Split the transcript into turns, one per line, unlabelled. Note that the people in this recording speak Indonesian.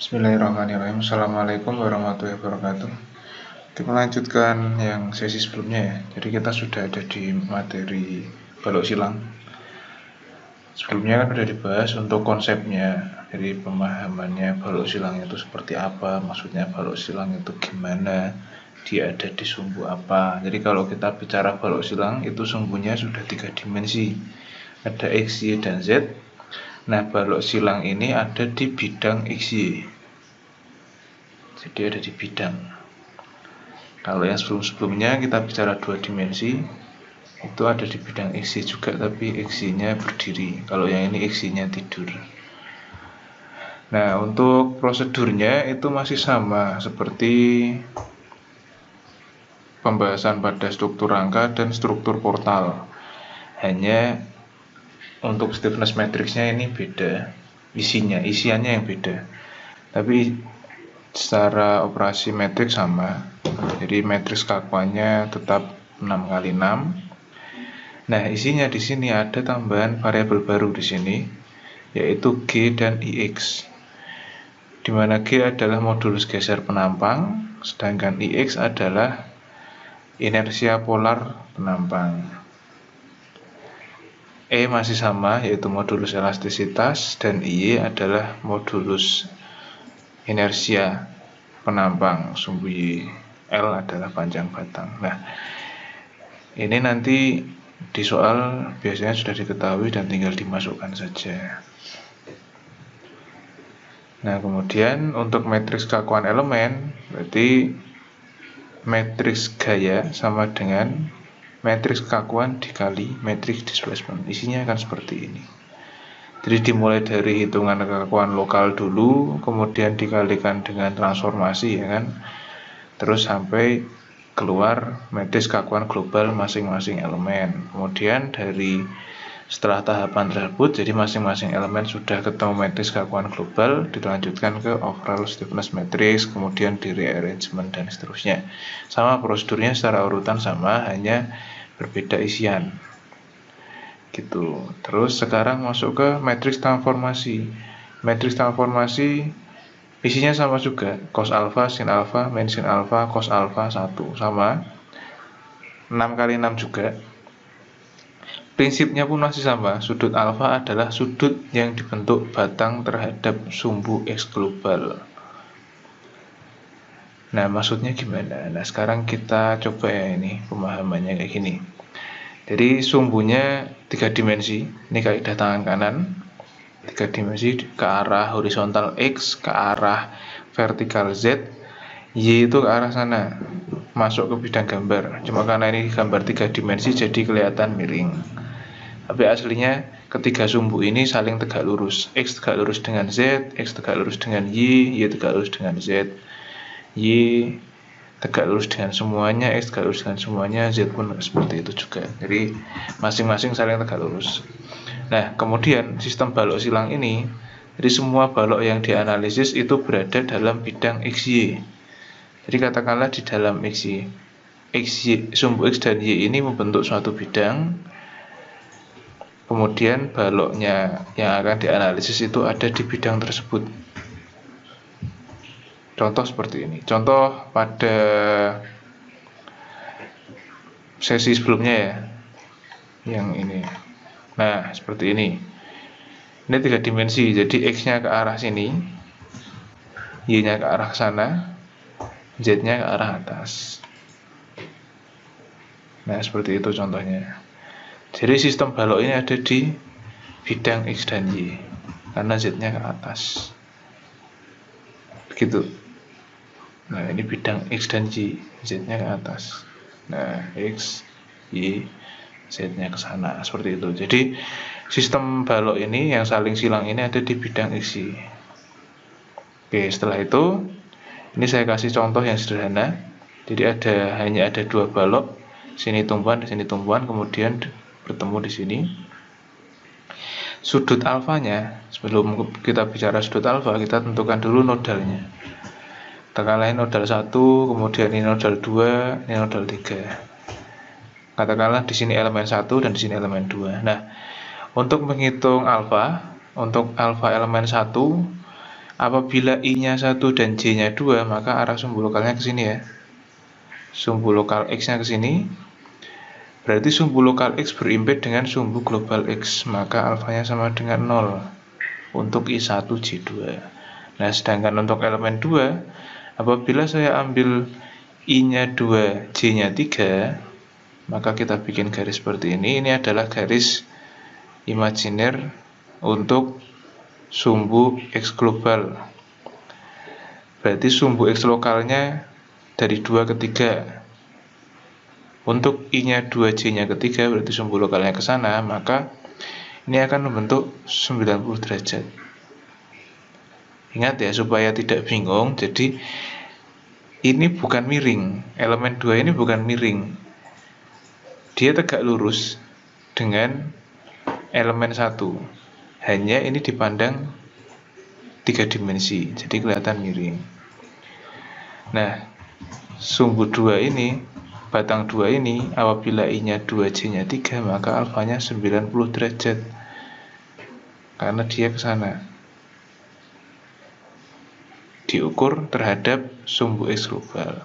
Bismillahirrahmanirrahim. Assalamualaikum warahmatullahi wabarakatuh. Kita melanjutkan yang sesi sebelumnya ya. Jadi kita sudah ada di materi balok silang. Sebelumnya kan sudah dibahas untuk konsepnya, jadi pemahamannya balok silang itu seperti apa, maksudnya balok silang itu gimana, dia ada di sumbu apa. Jadi kalau kita bicara balok silang itu sumbunya sudah 3 dimensi, ada X, Y, dan Z. Nah, balok silang ini ada di bidang XY. Jadi ada di bidang. Kalau yang sebelum-sebelumnya kita bicara 2 dimensi, itu ada di bidang XY juga, tapi XY-nya berdiri. Kalau yang ini XY-nya tidur. Nah, untuk prosedurnya itu masih sama seperti pembahasan pada struktur rangka dan struktur portal. Hanya untuk stiffness matrixnya ini beda, isiannya yang beda. Tapi secara operasi matriks sama. Jadi matriks kakuannya tetap 6x6. Nah, isinya di sini ada tambahan variabel baru di sini, yaitu G dan IX. Di mana G adalah modulus geser penampang, sedangkan IX adalah inersia polar penampang. E masih sama, yaitu modulus elastisitas, dan Y adalah modulus inersia penampang. Sumbu Y, L adalah panjang batang. Nah, ini nanti di soal biasanya sudah diketahui dan tinggal dimasukkan saja. Nah, kemudian untuk matriks kakuan elemen, berarti matriks gaya sama dengan matriks kakuan dikali matriks displacement. Isinya akan seperti ini. Jadi dimulai dari hitungan kekakuan lokal dulu, kemudian dikalikan dengan transformasi, ya kan? Terus sampai keluar matriks kakuan global masing-masing elemen. Kemudian setelah tahapan tersebut, jadi masing-masing elemen sudah ketemu matriks kakuan global, dilanjutkan ke overall stiffness matrix, kemudian di rearrangement dan seterusnya. Sama prosedurnya secara urutan sama, hanya berbeda isian. Gitu. Terus sekarang masuk ke matriks transformasi. Matriks transformasi isinya sama juga, cos alpha, sin alpha, min sin alpha, cos alpha 1, sama 6x6 juga. Prinsipnya pun masih sama, sudut alpha adalah sudut yang dibentuk batang terhadap sumbu X global. Nah, maksudnya gimana? Nah, sekarang kita coba ya, ini pemahamannya kayak gini. Jadi sumbunya 3 dimensi, ini kaidah tangan kanan, 3 dimensi ke arah horizontal X, ke arah vertikal Z, Y itu ke arah sana, masuk ke bidang gambar. Cuma karena ini gambar 3 dimensi jadi kelihatan miring. Tapi aslinya ketiga sumbu ini saling tegak lurus, X tegak lurus dengan Z, X tegak lurus dengan Y tegak lurus dengan Z, Y tegak lurus dengan semuanya, X tegak lurus dengan semuanya, Z pun seperti itu juga. Jadi masing-masing saling tegak lurus. Nah, kemudian sistem balok silang ini, jadi semua balok yang dianalisis itu berada dalam bidang XY. Jadi katakanlah di dalam XY, sumbu X dan Y ini membentuk suatu bidang. Kemudian baloknya yang akan dianalisis itu ada di bidang tersebut. Contoh seperti ini. Contoh pada sesi sebelumnya ya, yang ini. Nah, seperti ini. Ini 3 dimensi, jadi X-nya ke arah sini, Y-nya ke arah sana, Z-nya ke arah atas. Nah, seperti itu contohnya. Jadi sistem balok ini ada di bidang X dan Y, karena Z-nya ke atas. Begitu. Nah, ini bidang X dan Y, Z-nya ke atas. Nah, X, Y, Z-nya ke sana, seperti itu. Jadi sistem balok ini yang saling silang ini ada di bidang XY. Oke, setelah itu ini saya kasih contoh yang sederhana. Jadi hanya ada 2 balok, sini tumpuan, di sini tumpuan, kemudian bertemu di sini. Sudut alfanya, sebelum kita bicara sudut alfa, kita tentukan dulu nodalnya. Katakanlah nodal 1, kemudian ini nodal 2, ini nodal 3. Katakanlah di sini elemen 1 dan di sini elemen 2. Nah, untuk menghitung alfa, untuk alfa elemen 1, Apabila I-nya 1 dan J-nya 2, maka arah sumbu lokalnya ke sini ya. Sumbu lokal X-nya ke sini. Berarti sumbu lokal X berimped dengan sumbu global X, maka alfanya sama dengan 0 untuk I1 J2. Nah, sedangkan untuk elemen 2, apabila saya ambil I-nya 2, J-nya 3, maka kita bikin garis seperti ini. Ini adalah garis imajiner untuk sumbu X global. Berarti sumbu X lokalnya dari 2 ke 3. Untuk I-nya 2, J-nya ke 3, berarti sumbu lokalnya ke sana, maka ini akan membentuk 90 derajat. Ingat ya, supaya tidak bingung, jadi ini bukan miring. Elemen 2 ini bukan miring. Dia tegak lurus dengan elemen 1. Hanya ini dipandang 3 dimensi, jadi kelihatan miring. Nah, sumbu 2 ini, batang 2 ini, apabila I-nya 2, J-nya 3, maka alfanya 90 derajat. Karena dia ke sana. Diukur terhadap sumbu X global.